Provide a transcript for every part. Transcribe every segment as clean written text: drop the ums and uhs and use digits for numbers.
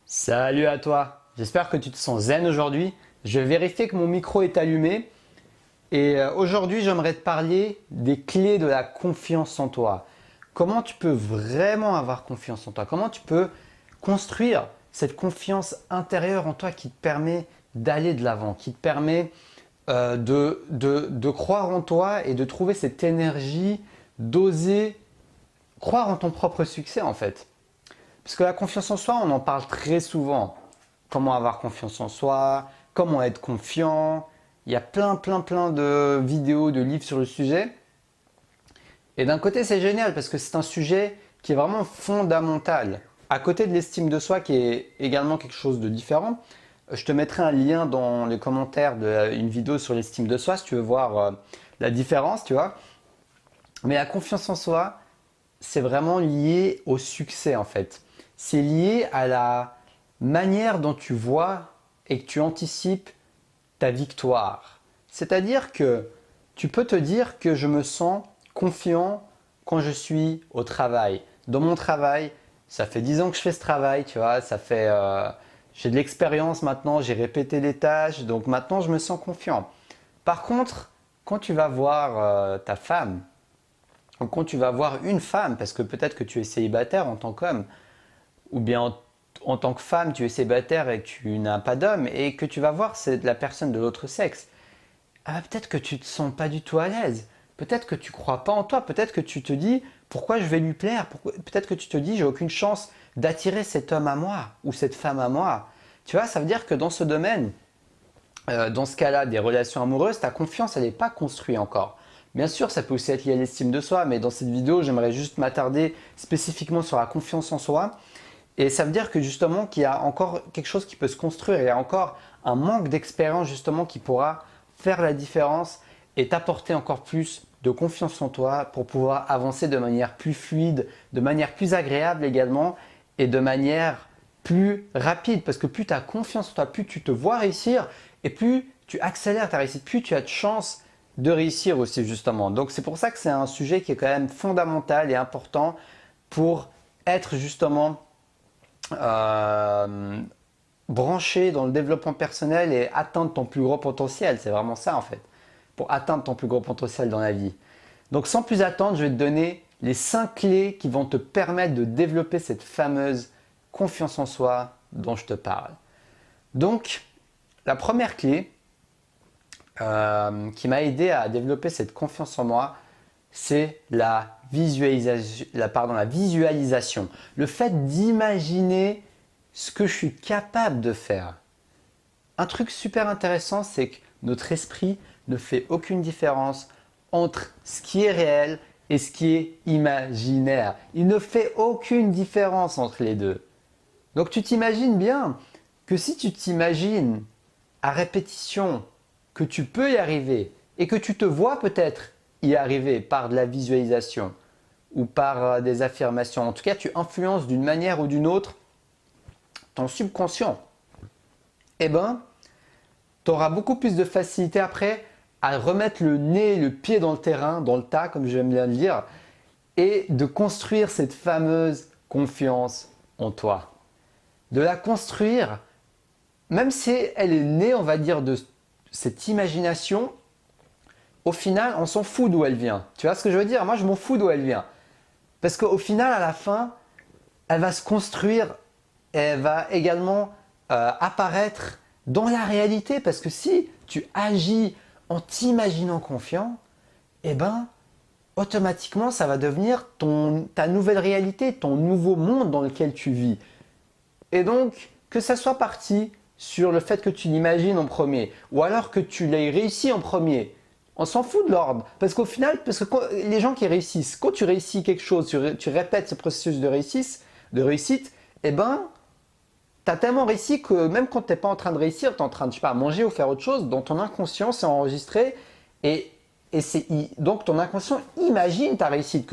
Salut à toi, j'espère que tu te sens zen aujourd'hui. Je vais vérifier que mon micro est allumé et aujourd'hui j'aimerais te parler des clés de la confiance en toi. Comment tu peux vraiment avoir confiance en toi? Comment tu peux construire cette confiance intérieure en toi qui te permet d'aller de l'avant, qui te permet de croire en toi et de trouver cette énergie d'oser croire en ton propre succès en fait. Parce que la confiance en soi, on en parle très souvent. Comment avoir confiance en soi, comment être confiant. Il y a plein de vidéos, de livres sur le sujet. Et d'un côté, c'est génial parce que c'est un sujet qui est vraiment fondamental. À côté de l'estime de soi, qui est également quelque chose de différent, je te mettrai un lien dans les commentaires d'une vidéo sur l'estime de soi si tu veux voir la différence, tu vois. Mais la confiance en soi, c'est vraiment lié au succès en fait. C'est lié à la manière dont tu vois et que tu anticipes ta victoire. C'est-à-dire que tu peux te dire que je me sens confiant quand je suis au travail. Dans mon travail, ça fait 10 ans que je fais ce travail, tu vois, j'ai de l'expérience maintenant, j'ai répété les tâches, donc maintenant je me sens confiant. Par contre, quand tu vas voir ta femme, ou quand tu vas voir une femme, parce que peut-être que tu es célibataire en tant qu'homme, ou bien en tant que femme, tu es célibataire et que tu n'as pas d'homme, et que tu vas voir c'est la personne de l'autre sexe, peut-être que tu ne te sens pas du tout à l'aise. Peut-être que tu ne crois pas en toi. Peut-être que tu te dis pourquoi je vais lui plaire. Peut-être que tu te dis j'ai aucune chance d'attirer cet homme à moi ou cette femme à moi. Tu vois, ça veut dire que dans ce domaine, dans ce cas-là, des relations amoureuses, ta confiance, elle n'est pas construite encore. Bien sûr, ça peut aussi être lié à l'estime de soi, mais dans cette vidéo, j'aimerais juste m'attarder spécifiquement sur la confiance en soi. Et ça veut dire que justement qu'il y a encore quelque chose qui peut se construire, il y a encore un manque d'expérience justement qui pourra faire la différence et t'apporter encore plus de confiance en toi pour pouvoir avancer de manière plus fluide, de manière plus agréable également et de manière plus rapide. Parce que plus tu as confiance en toi, plus tu te vois réussir et plus tu accélères ta réussite, plus tu as de chances de réussir aussi justement. Donc c'est pour ça que c'est un sujet qui est quand même fondamental et important pour être justement branché dans le développement personnel et atteindre ton plus gros potentiel. C'est vraiment ça en fait, pour atteindre ton plus gros potentiel dans la vie. Donc sans plus attendre, je vais te donner les 5 clés qui vont te permettre de développer cette fameuse confiance en soi dont je te parle. Donc la première clé qui m'a aidé à développer cette confiance en moi, c'est la visualisation. Le fait d'imaginer ce que je suis capable de faire. Un truc super intéressant, c'est que notre esprit ne fait aucune différence entre ce qui est réel et ce qui est imaginaire. Il ne fait aucune différence entre les deux. Donc tu t'imagines bien que si tu t'imagines à répétition que tu peux y arriver et que tu te vois peut-être y arriver par de la visualisation ou par des affirmations. En tout cas, tu influences d'une manière ou d'une autre ton subconscient. Eh bien, tu auras beaucoup plus de facilité après à remettre le nez et le pied dans le terrain, dans le tas, comme j'aime bien le dire, et de construire cette fameuse confiance en toi. De la construire, même si elle est née, on va dire, de cette imagination, au final, on s'en fout d'où elle vient. Tu vois ce que je veux dire? Moi, je m'en fous d'où elle vient. Parce qu'au final, à la fin, elle va se construire et elle va également apparaître dans la réalité. Parce que si tu agis en t'imaginant confiant, eh ben, automatiquement, ça va devenir ta nouvelle réalité, ton nouveau monde dans lequel tu vis. Et donc, que ça soit parti sur le fait que tu l'imagines en premier, ou alors que tu l'aies réussi en premier, on s'en fout de l'ordre. Parce qu'au final, les gens qui réussissent, quand tu réussis quelque chose, tu répètes ce processus de réussite, eh ben, tu as tellement réussi que même quand tu n'es pas en train de réussir, tu es en train de, je sais pas, manger ou faire autre chose, dans ton inconscient, c'est enregistré. Donc ton inconscient imagine ta réussite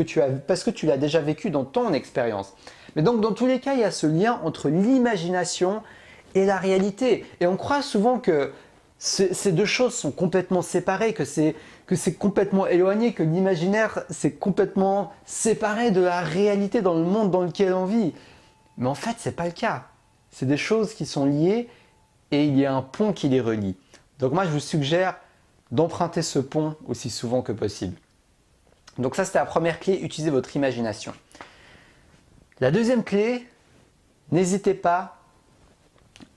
parce que tu l'as déjà vécu dans ton expérience. Mais donc dans tous les cas, il y a ce lien entre l'imagination et la réalité. Et on croit souvent que ces deux choses sont complètement séparées, que c'est complètement éloigné, que l'imaginaire c'est complètement séparé de la réalité dans le monde dans lequel on vit. Mais en fait, ce n'est pas le cas. C'est des choses qui sont liées et il y a un pont qui les relie. Donc moi, je vous suggère d'emprunter ce pont aussi souvent que possible. Donc ça, c'était la première clé, utilisez votre imagination. La deuxième clé, n'hésitez pas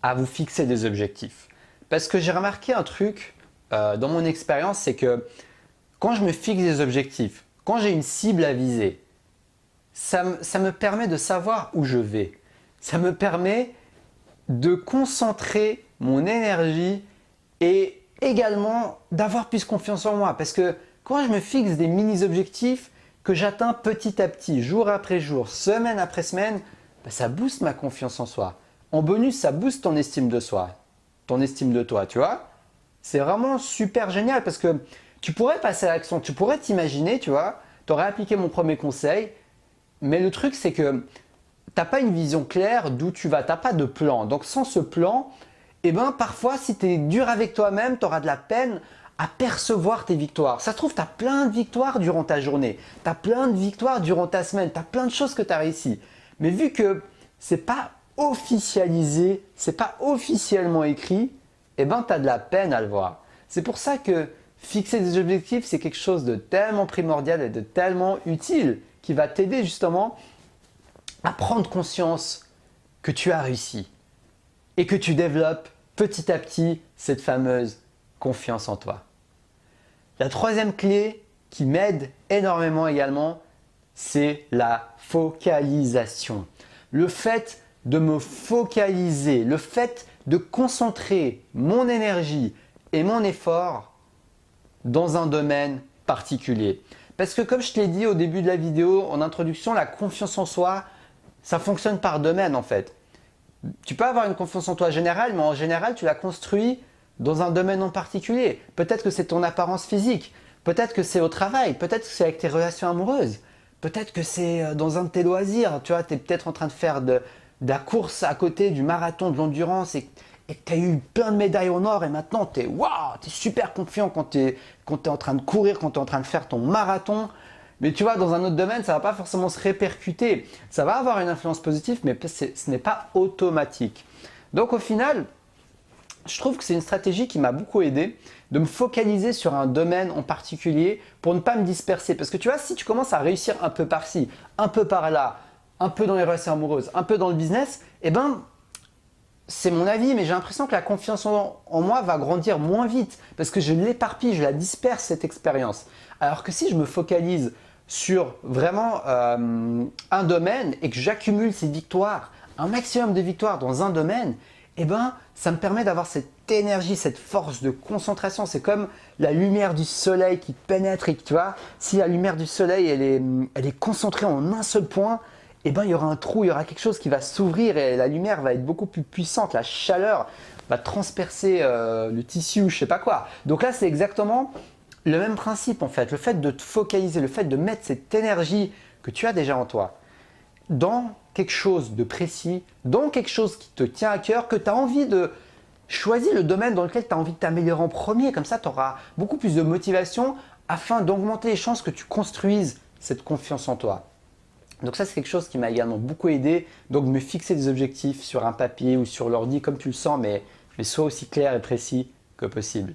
à vous fixer des objectifs. Parce que j'ai remarqué un truc dans mon expérience, c'est que quand je me fixe des objectifs, quand j'ai une cible à viser, ça me permet de savoir où je vais. Ça me permet de concentrer mon énergie et également d'avoir plus confiance en moi. Parce que quand je me fixe des mini-objectifs que j'atteins petit à petit, jour après jour, semaine après semaine, ça booste ma confiance en soi. En bonus, ça booste ton estime de soi, ton estime de toi, tu vois. C'est vraiment super génial parce que tu pourrais passer à l'action, tu pourrais t'imaginer, tu vois, tu aurais appliqué mon premier conseil, mais le truc c'est que tu n'as pas une vision claire d'où tu vas, tu n'as pas de plan. Donc sans ce plan, eh ben, parfois si tu es dur avec toi-même, tu auras de la peine à percevoir tes victoires. Ça se trouve, tu as plein de victoires durant ta journée, tu as plein de victoires durant ta semaine, tu as plein de choses que tu as réussi. Mais vu que ce n'est pas officialisé, ce n'est pas officiellement écrit, eh ben, tu as de la peine à le voir. C'est pour ça que fixer des objectifs, c'est quelque chose de tellement primordial et de tellement utile qui va t'aider justement à prendre conscience que tu as réussi et que tu développes petit à petit cette fameuse confiance en toi. La troisième clé qui m'aide énormément également, c'est la focalisation. Le fait de me focaliser, le fait de concentrer mon énergie et mon effort dans un domaine particulier. Parce que comme je te l'ai dit au début de la vidéo, en introduction, la confiance en soi, ça fonctionne par domaine en fait. Tu peux avoir une confiance en toi générale, mais en général, tu la construis dans un domaine en particulier. Peut-être que c'est ton apparence physique, peut-être que c'est au travail, peut-être que c'est avec tes relations amoureuses, peut-être que c'est dans un de tes loisirs. Tu vois, tu es peut-être en train de faire de la course à côté du marathon de l'endurance et tu as eu plein de médailles en or et maintenant tu es super confiant quand tu es en train de courir, quand tu es en train de faire ton marathon. Mais tu vois, dans un autre domaine, ça ne va pas forcément se répercuter. Ça va avoir une influence positive, mais ce n'est pas automatique. Donc au final, je trouve que c'est une stratégie qui m'a beaucoup aidé de me focaliser sur un domaine en particulier pour ne pas me disperser. Parce que tu vois, si tu commences à réussir un peu par-ci, un peu par-là, un peu dans les relations amoureuses, un peu dans le business, eh ben, c'est mon avis, mais j'ai l'impression que la confiance en moi va grandir moins vite parce que je l'éparpille, je la disperse cette expérience. Alors que si je me focalise sur vraiment un domaine et que j'accumule ces victoires, un maximum de victoires dans un domaine, eh ben, ça me permet d'avoir cette énergie, cette force de concentration. C'est comme la lumière du soleil qui pénètre et tu vois, si la lumière du soleil elle est concentrée en un seul point, eh ben, il y aura un trou, il y aura quelque chose qui va s'ouvrir et la lumière va être beaucoup plus puissante, la chaleur va transpercer le tissu ou je sais pas quoi. Donc là, c'est exactement le même principe en fait, le fait de te focaliser, le fait de mettre cette énergie que tu as déjà en toi dans quelque chose de précis, dans quelque chose qui te tient à cœur, que tu as envie de choisir le domaine dans lequel tu as envie de t'améliorer en premier. Comme ça, tu auras beaucoup plus de motivation afin d'augmenter les chances que tu construises cette confiance en toi. Donc ça, c'est quelque chose qui m'a également beaucoup aidé. Donc me fixer des objectifs sur un papier ou sur l'ordi comme tu le sens, mais sois aussi clair et précis que possible.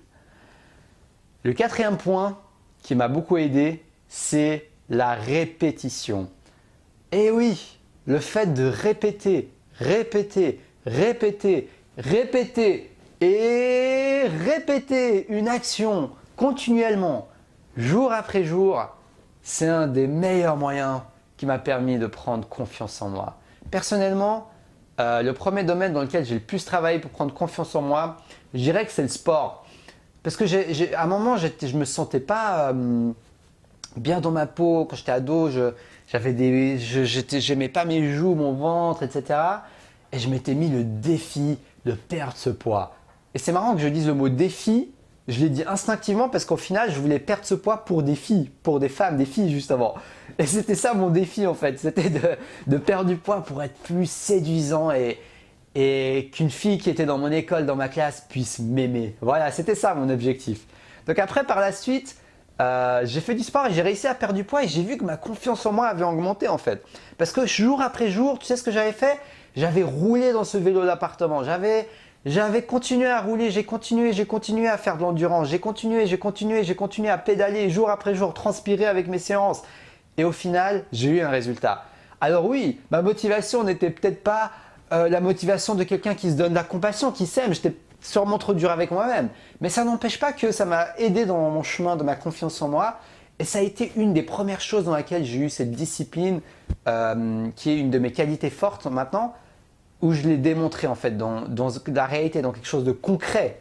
Le quatrième point qui m'a beaucoup aidé, c'est la répétition. Et oui, le fait de répéter, répéter, répéter, répéter et répéter une action continuellement, jour après jour, c'est un des meilleurs moyens qui m'a permis de prendre confiance en moi. Personnellement, le premier domaine dans lequel j'ai le plus travaillé pour prendre confiance en moi, je dirais que c'est le sport. Parce que à un moment, je ne me sentais pas bien dans ma peau. Quand j'étais ado, j'aimais pas mes joues, mon ventre, etc. Et je m'étais mis le défi de perdre ce poids. Et c'est marrant que je dise le mot défi. Je l'ai dit instinctivement parce qu'au final, je voulais perdre ce poids pour des filles, pour des femmes, des filles justement. Et c'était ça mon défi en fait. C'était de perdre du poids pour être plus séduisant et qu'une fille qui était dans mon école, dans ma classe, puisse m'aimer. Voilà, c'était ça mon objectif. Donc après, par la suite, j'ai fait du sport et j'ai réussi à perdre du poids et j'ai vu que ma confiance en moi avait augmenté en fait. Parce que jour après jour, tu sais ce que j'avais fait? J'avais roulé dans ce vélo d'appartement. J'avais continué à rouler, j'ai continué à faire de l'endurance. J'ai continué à pédaler jour après jour, transpirer avec mes séances. Et au final, j'ai eu un résultat. Alors oui, ma motivation n'était peut-être pas la motivation de quelqu'un qui se donne de la compassion, qui s'aime. J'étais sûrement trop dur avec moi-même. Mais ça n'empêche pas que ça m'a aidé dans mon chemin de ma confiance en moi. Et ça a été une des premières choses dans laquelle j'ai eu cette discipline qui est une de mes qualités fortes maintenant, où je l'ai démontré en fait dans la réalité, dans quelque chose de concret.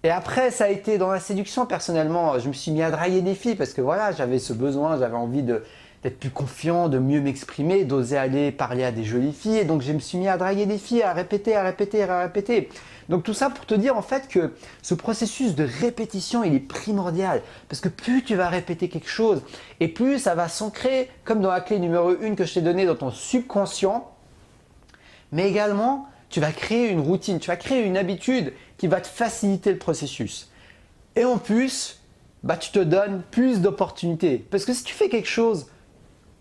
Et après, ça a été dans la séduction personnellement. Je me suis mis à draguer des filles parce que voilà, j'avais ce besoin, j'avais envie d'être plus confiant, de mieux m'exprimer, d'oser aller parler à des jolies filles. Et donc, je me suis mis à draguer des filles, à répéter. Donc, tout ça pour te dire en fait que ce processus de répétition, il est primordial. Parce que plus tu vas répéter quelque chose et plus ça va s'ancrer, comme dans la clé numéro 1 que je t'ai donnée dans ton subconscient. Mais également, tu vas créer une routine, tu vas créer une habitude qui va te faciliter le processus. Et en plus, tu te donnes plus d'opportunités. Parce que si tu fais quelque chose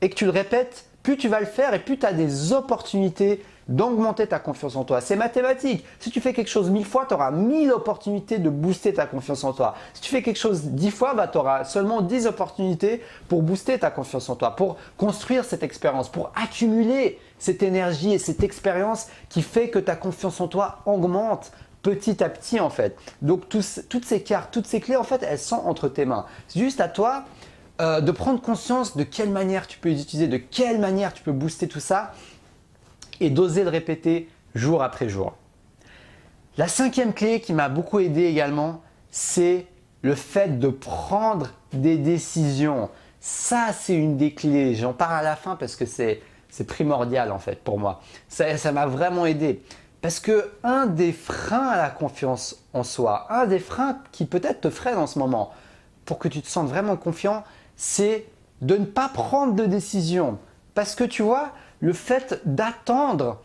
et que tu le répètes, plus tu vas le faire et plus tu as des opportunités d'augmenter ta confiance en toi. C'est mathématique. Si tu fais quelque chose 1000 fois, tu auras 1000 opportunités de booster ta confiance en toi. Si tu fais quelque chose 10 fois, tu auras seulement 10 opportunités pour booster ta confiance en toi, pour construire cette expérience, pour accumuler cette énergie et cette expérience qui fait que ta confiance en toi augmente petit à petit en fait. Donc toutes ces cartes, toutes ces clés en fait, elles sont entre tes mains. C'est juste à toi de prendre conscience de quelle manière tu peux les utiliser, de quelle manière tu peux booster tout ça et d'oser le répéter jour après jour. La 5e clé qui m'a beaucoup aidé également, c'est le fait de prendre des décisions. Ça, c'est une des clés. J'en parle à la fin parce que c'est primordial en fait pour moi. Ça m'a vraiment aidé. Parce que un des freins à la confiance en soi, un des freins qui peut-être te freine en ce moment pour que tu te sentes vraiment confiant, c'est de ne pas prendre de décision. Parce que tu vois, le fait d'attendre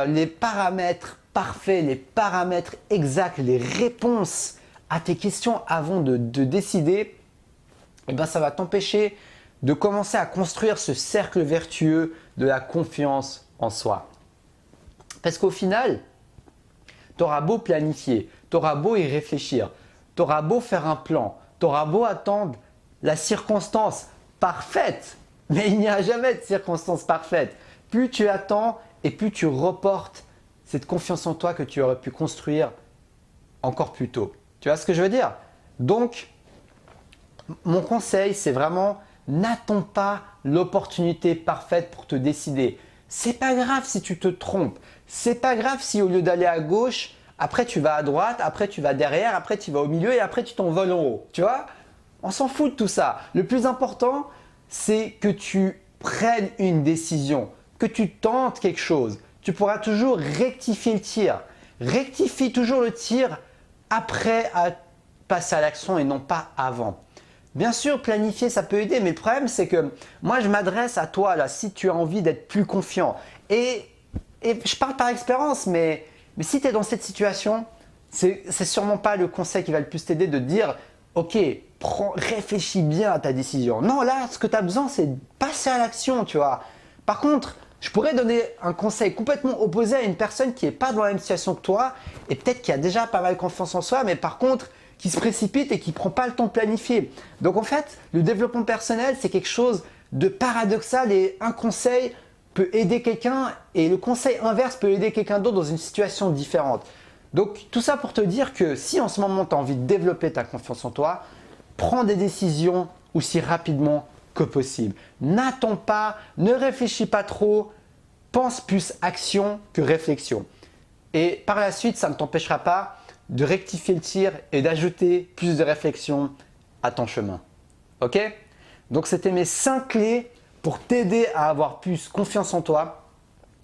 les paramètres parfaits, les paramètres exacts, les réponses à tes questions avant de décider, ça va t'empêcher de commencer à construire ce cercle vertueux de la confiance en soi. Parce qu'au final, tu auras beau planifier, tu auras beau y réfléchir, tu auras beau faire un plan, tu auras beau attendre la circonstance parfaite, mais il n'y a jamais de circonstance parfaite. Plus tu attends et plus tu reportes cette confiance en toi que tu aurais pu construire encore plus tôt. Tu vois ce que je veux dire? Donc, mon conseil, c'est vraiment n'attends pas l'opportunité parfaite pour te décider. C'est pas grave si tu te trompes. C'est pas grave si au lieu d'aller à gauche, après tu vas à droite, après tu vas derrière, après tu vas au milieu et après tu t'envoles en haut. Tu vois? On s'en fout de tout ça. Le plus important, c'est que tu prennes une décision, que tu tentes quelque chose. Tu pourras toujours rectifier le tir. Rectifie toujours le tir après à passer à l'action et non pas avant. Bien sûr, planifier, ça peut aider, mais le problème, c'est que moi, je m'adresse à toi là, si tu as envie d'être plus confiant. Et je parle par expérience, mais si tu es dans cette situation, c'est sûrement pas le conseil qui va le plus t'aider de dire « Ok, réfléchis bien à ta décision ». Non, là, ce que tu as besoin, c'est de passer à l'action, tu vois. Par contre, je pourrais donner un conseil complètement opposé à une personne qui n'est pas dans la même situation que toi et peut-être qui a déjà pas mal confiance en soi, mais par contre, qui se précipite et qui ne prend pas le temps de planifier. Donc en fait, le développement personnel, c'est quelque chose de paradoxal et un conseil peut aider quelqu'un et le conseil inverse peut aider quelqu'un d'autre dans une situation différente. Donc tout ça pour te dire que si en ce moment tu as envie de développer ta confiance en toi, prends des décisions aussi rapidement que possible. N'attends pas, ne réfléchis pas trop, pense plus action que réflexion. Et par la suite, ça ne t'empêchera pas de rectifier le tir et d'ajouter plus de réflexion à ton chemin. Ok? Donc c'était mes 5 clés pour t'aider à avoir plus confiance en toi.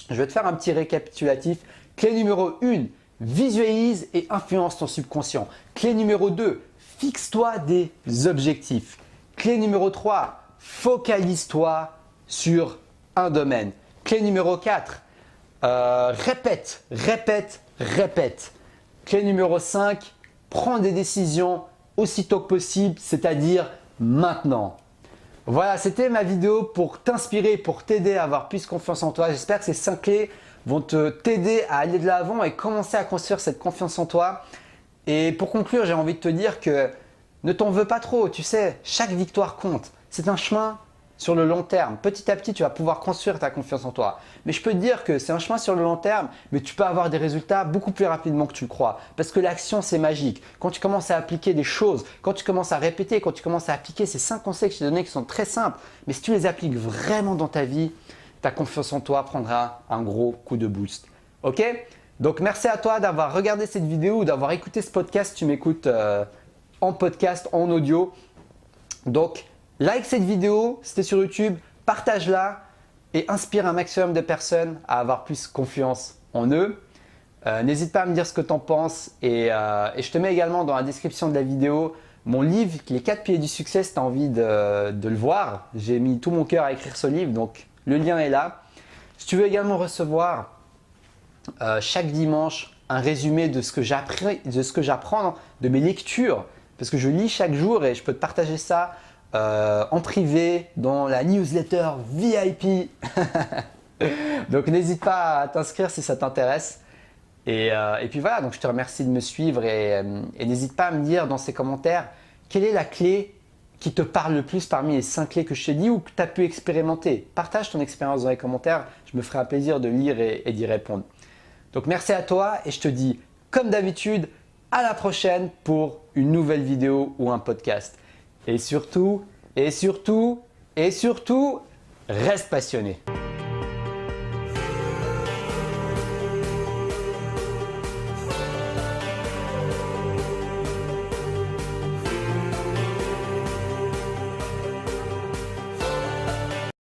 Je vais te faire un petit récapitulatif. Clé numéro 1, visualise et influence ton subconscient. Clé numéro 2, fixe-toi des objectifs. Clé numéro 3, focalise-toi sur un domaine. Clé numéro 4, répète. Clé numéro 5, prends des décisions aussitôt que possible, c'est-à-dire maintenant. Voilà, c'était ma vidéo pour t'inspirer, pour t'aider à avoir plus confiance en toi. J'espère que ces 5 clés vont t'aider à aller de l'avant et commencer à construire cette confiance en toi. Et pour conclure, j'ai envie de te dire que ne t'en veux pas trop. Tu sais, chaque victoire compte. C'est un chemin sur le long terme. Petit à petit, tu vas pouvoir construire ta confiance en toi. Mais je peux te dire que c'est un chemin sur le long terme, mais tu peux avoir des résultats beaucoup plus rapidement que tu le crois. Parce que l'action, c'est magique. Quand tu commences à appliquer des choses, quand tu commences à répéter, quand tu commences à appliquer ces 5 conseils que je t'ai donnés qui sont très simples, mais si tu les appliques vraiment dans ta vie, ta confiance en toi prendra un gros coup de boost. Ok? Donc merci à toi d'avoir regardé cette vidéo ou d'avoir écouté ce podcast. Tu m'écoutes en podcast, en audio. Donc like cette vidéo, c'était sur YouTube, partage-la et inspire un maximum de personnes à avoir plus confiance en eux. N'hésite pas à me dire ce que tu en penses et je te mets également dans la description de la vidéo mon livre, Les 4 piliers du succès, si tu as envie de le voir. J'ai mis tout mon cœur à écrire ce livre, donc le lien est là. Si tu veux également recevoir chaque dimanche un résumé de ce que j'apprends, de mes lectures, parce que je lis chaque jour et je peux te partager ça en privé dans la newsletter VIP. Donc n'hésite pas à t'inscrire si ça t'intéresse. Et puis voilà, donc je te remercie de me suivre et n'hésite pas à me dire dans ces commentaires quelle est la clé qui te parle le plus parmi les 5 clés que je t'ai dit ou que tu as pu expérimenter. Partage ton expérience dans les commentaires, je me ferai un plaisir de lire et d'y répondre. Donc merci à toi et je te dis comme d'habitude à la prochaine pour une nouvelle vidéo ou un podcast. Et surtout, reste passionné.